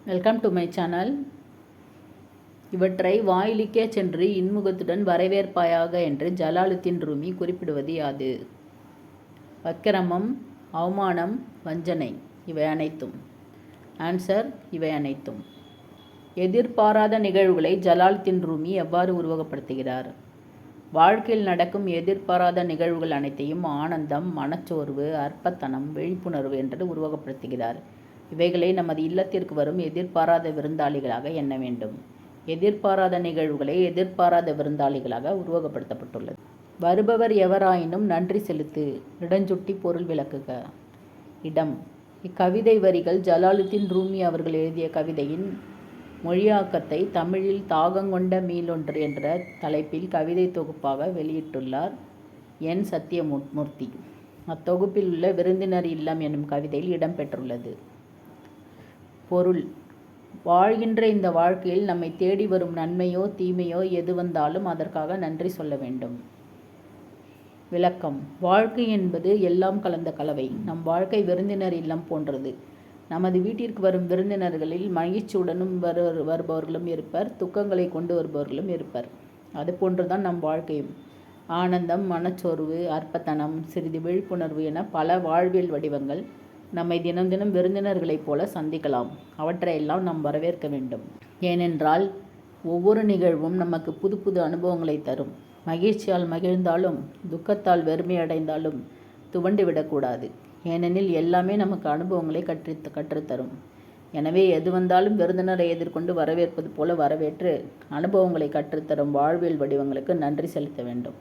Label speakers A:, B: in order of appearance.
A: Welcome to my channel. இவற்றை வாயிலுக்கே சென்று இன்முகத்துடன் வரவேற்பாயாக என்று ஜலாலுத்தீன் ரூமி குறிப்பிடுவது யாது? வக்கிரமம், அவமானம், வஞ்சனை இவை அனைத்தும். ஆன்சர் இவை அனைத்தும். எதிர்பாராத நிகழ்வுகளை ஜலாலுத்தீன் ரூமி எவ்வாறு உருவகப்படுத்துகிறார்? வாழ்க்கையில் நடக்கும் எதிர்பாராத நிகழ்வுகள் அனைத்தையும் ஆனந்தம், மனச்சோர்வு, அற்பத்தனம், விழிப்புணர்வு என்று உருவகப்படுத்துகிறார். இவைகளை நமது இல்லத்திற்கு வரும் எதிர்பாராத விருந்தாளிகளாக எண்ண வேண்டும். எதிர்பாராத நிகழ்வுகளை எதிர்பாராத விருந்தாளிகளாக உருவகப்படுத்தப்பட்டுள்ளது. வருபவர் எவராயினும் நன்றி செலுத்து. இடஞ்சுட்டி பொருள் விளக்குக. இடம்: இக்கவிதை வரிகள் ஜலாலுத்தீன் ரூமி அவர்கள் எழுதிய கவிதையின் மொழியாக்கத்தை தமிழில் தாகங்கொண்ட மீளொன்று என்ற தலைப்பில் கவிதை தொகுப்பாக வெளியிட்டுள்ளார் என். சத்தியமூர்த்தி. அத்தொகுப்பில் உள்ள விருந்தினர் இல்லம் என்னும் கவிதையில் இடம்பெற்றுள்ளது. பொருள்: வாழ்கின்ற இந்த வாழ்க்கையில் நம்மை தேடி வரும் நன்மையோ தீமையோ எது வந்தாலும் அதற்காக நன்றி சொல்ல வேண்டும். விளக்கம்: வாழ்க்கை என்பது எல்லாம் கலந்த கலவை. நம் வாழ்க்கை விருந்தினர் இல்லம் போன்றது. நமது வீட்டிற்கு வரும் விருந்தினர்களில் மகிழ்ச்சியுடனும் வருபவர்களும் இருப்பர், துக்கங்களை கொண்டு வருபவர்களும் இருப்பர். அதுபோன்றுதான் நம் வாழ்க்கையும். ஆனந்தம், மனச்சோர்வு, அற்பத்தனம், சிறிது விழிப்புணர்வு என பல வாழ்வியல் வடிவங்கள் நம்மை தினம் தினம் விருந்தினர்களைப் போல சந்திக்கலாம். அவற்றையெல்லாம் நாம் வரவேற்க வேண்டும். ஏனென்றால் ஒவ்வொரு நிகழ்வும் நமக்கு புது புது அனுபவங்களை தரும். மகிழ்ச்சியால் மகிழ்ந்தாலும் துக்கத்தால் வெறுமையடைந்தாலும் துவண்டு விடக்கூடாது. ஏனெனில் எல்லாமே நமக்கு அனுபவங்களை கற்றுத்தரும். எனவே எது வந்தாலும் விருந்தினரை எதிர்கொண்டு வரவேற்பது போல வரவேற்று அனுபவங்களை கற்றுத்தரும் வாழ்வியல் வடிவங்களுக்கு நன்றி செலுத்த வேண்டும்.